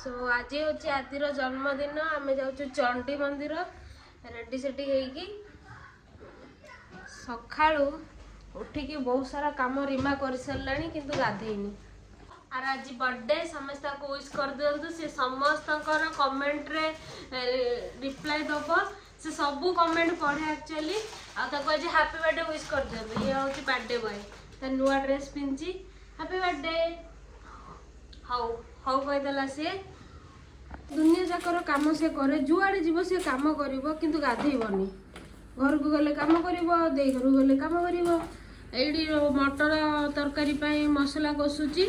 सो आज हूँ आदिर जन्मदिन आम जाऊँ चंडी मंदिर रेडी सेटी होगी सका उठिकी बहुत सारा कम रिमा कर सारा किंतु गाधेनी आर आज बर्थडे समस्त विश कर दिंतु सी समस्त कमेंट रे रिप्लाई दब से सब कमेंट पढ़े एक्चुअली आज हैप्पी बर्थडे विश कर दिंतु ये हूँ बर्थडे बॉय नुआ ड्रेस पिंधि हैप्पी बर्थडे हाउ हाउ कहीदेला सी दुनिया जाकर कम से करे जुआड़े जीव सी कम कर किंतु गाधेबनी घर को गले कम कर देई घर गले कम कर ये मटर तरकारी मसला कषुची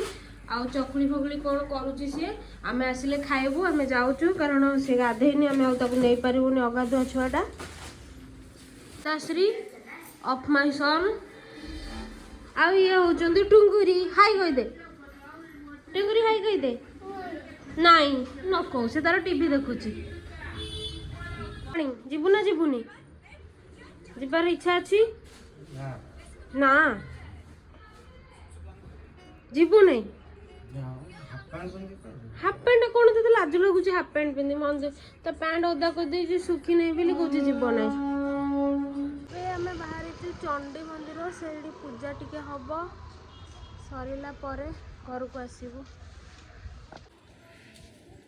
आउ चकुली फकुली कौन करुच्ची सी आम आसिले खाइबू आम जाऊँ कारण सी गाधेनी आम नहीं पारूनी अगाधुआ छुआटा ताश्री ऑफ माय सन आउ ये होचंदी टुंगुरी हाई कहीदे टुंगुरी हाई कहीदे नाई न कौ से तार टीवी देखुची जीवु ना जीवुनी जीवार इच्छा अच्छी ना जीवु नहीं हाफ पैंट कौन तो लाज लगुच हाफ पैंट पिंधि मन तो पैंट ओदा कर सुखी नहीं बोली कौच जीव ना आम बाहर चंडी मंदिर से पूजा टिके हम सरला घर को आसबू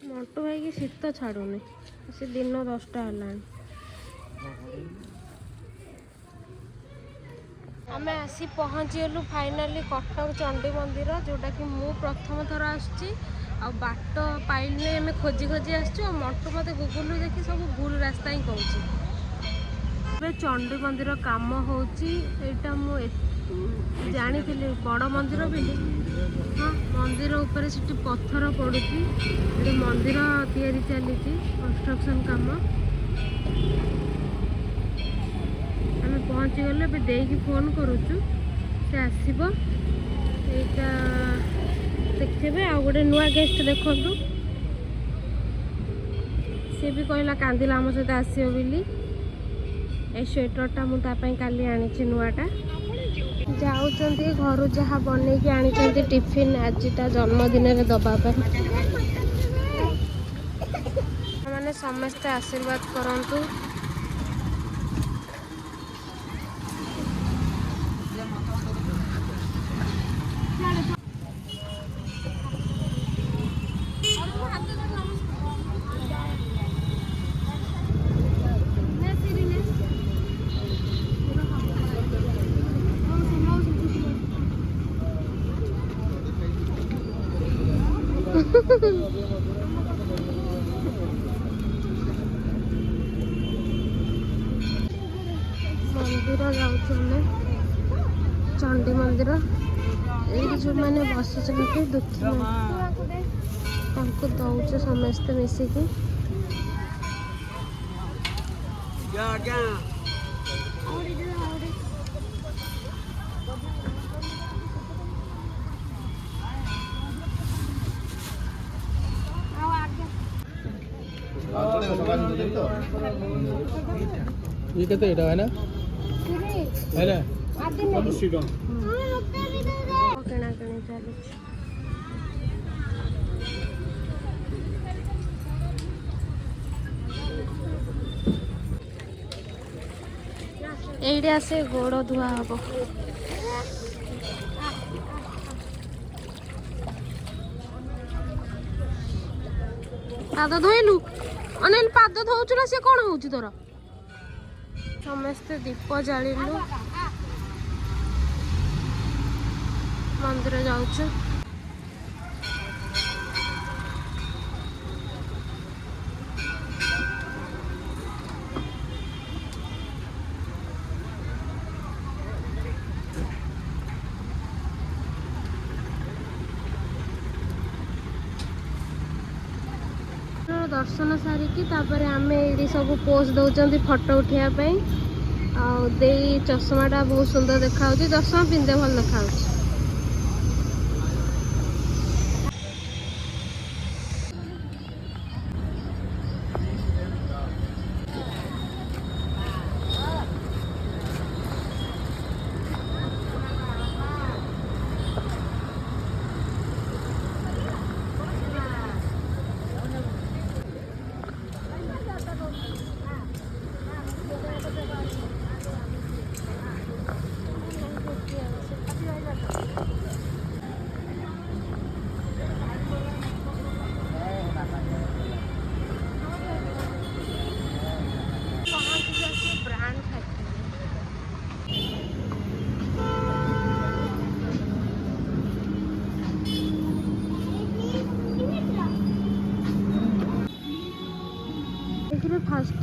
मंटू भाई की शीत छाड़ूनी से दिन 10टा है आम आसी पहुँचीगलु फाइनाली कटक चंडी मंदिर जोटा कि मु प्रथम थर आसुची बाट पाइले आम खोजी खोजी आसचु मंटू मत गूगल देखी सब भूल रास्ता ही कहूँ चंडी मंदिर काम होटा मु जानी बड़ मंदिर बोली हाँ मंदिर उपर से पत्थर पड़ुची मंदिर तैयारी चली कंस्ट्रक्शन काम आम पहुँची गले देकी फोन करुचु से आसब एटा देखिए आ गोटे नुआ गेस्ट देखु सी भी कहला कांदिला आम सहित आसो बोली ए स्वेटरटा मुझे काली आनी नुआटा जाऊँगी घर जहाँ बनई आनी टिफिन आज जन्मदिन में दबापी मैंने समस्ते आशीर्वाद करंतु मंदिर जाऊँ चंडी मंदिर ये जो मैंने बस दुखी दौचे समस्ते मिसिकी ये कहते है ना है ना किना किणी चली एइडे आसे गोड़ धुआ हम पाद धोइलु अनिल पाद धोचु ना से कौन होउची तोर समस्ते दीप जालिलु मंदिर जाऊँ दर्शन सारिकी तापर आम ये सब पोज दौरान फोटो उठाइबा चश्माटा बहुत सुंदर देखा चश्मा पिंधे भल देखा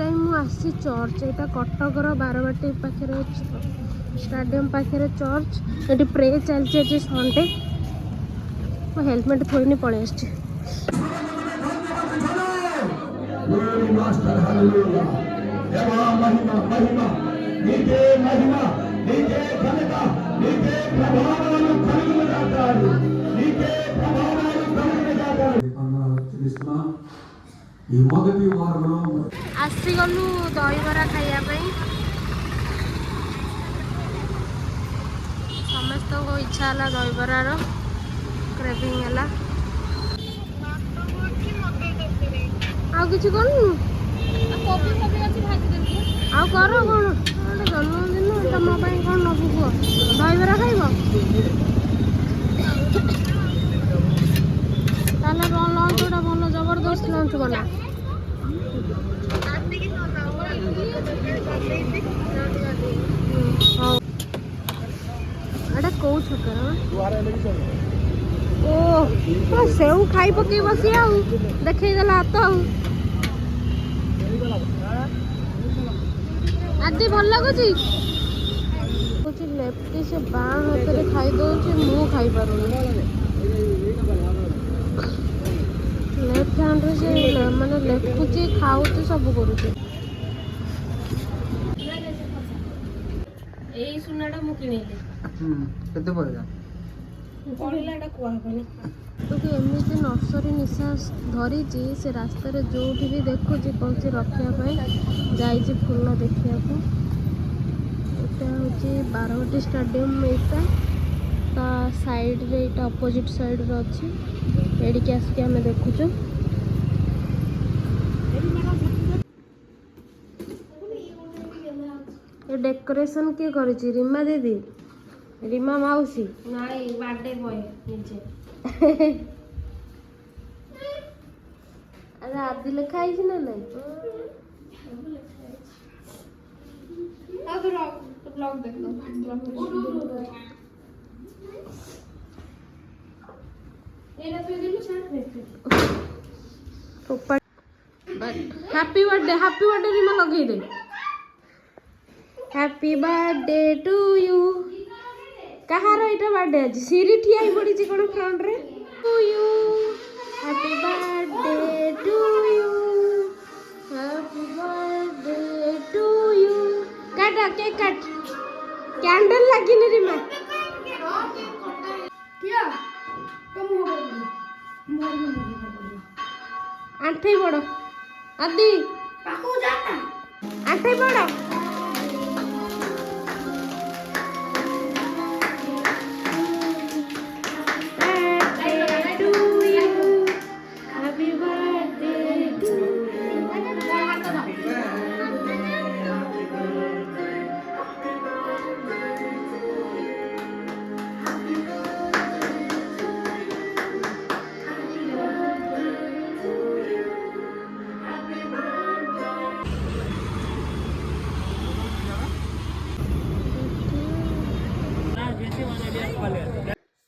टाइम मु आसी चर्च एटा कटकर बारवाटी पाखे स्टाडियम पाखे चर्च ये प्रे चलती संडे मो हेलमेट थोड़ी पड़े आस ఈ మొదటి వారంలో आसीगलु दहीबरा खाइबा समस्त को इच्छा है दहीबरार क्रेविंग है आ किसी कर कर कौन जन्मदिन तुम कौन नबु कह दहीबरा खाइब ताले लंच गोटा भल जबरदस्त लंच बना एटा कौ छक ओ सेऊ खाई पकई बसी देखई देला हाथ आदि भल लगुच लेफ्टी से बाँ हाथ में खाई दौर मु खाई पारुनी लेफ्ट हैंड रे से माने लेखुची खाऊची सब करूची एई सुनाटा मु किनेली କେତେ ପଇଲା पढ़ला एटा कुआ हबनी तो एमती नर्सरी निश्वास धरी से रास्तार जो भी देखुची कौन रखापी जाइए फूल देखा यहाँ हूँ बारवाटी स्टाडियम यहाँ ता साइड रे यहाँ अपोजिट साइड रे अच्छी एडिकी आसिक आम देखुचु डेकोरेशन किए कर रीमा दीदी रीमा मौसी नाई बर्थडे बॉय नीचे अरे आदि लिखा है ना नहीं ब्लॉग देख दो हैप्पी बर्थडे रीमा लगे दे हैप्पी बर्थडे टू यू कहार यहाँ बर्थडे आज सीरी ठिया पड़ी कौन फ्रंट रे to you happy birthday to you happy birthday to you काट केक काट कैंडल लगी नहीं रीमा आठे बड़ आदि आठे बड़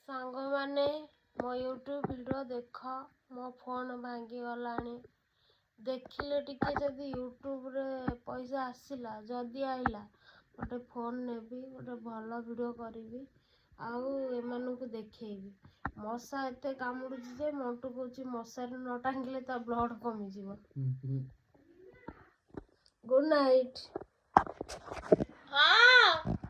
सांग माने मो यूट्यूब वीडियो देख मो फोन भांगी गलानी देखिले टिके जदि यूट्यूब रे पैसा आसिला जदि आइला गोटे फोन नेबी गोटे भल वीडियो करी आउ एमानकु देखेबी मशा एते कामुड़ुची जे मोटू कहूची मशारी न टांगिले ता ब्लड कमी जीव गुड नाइट हाँ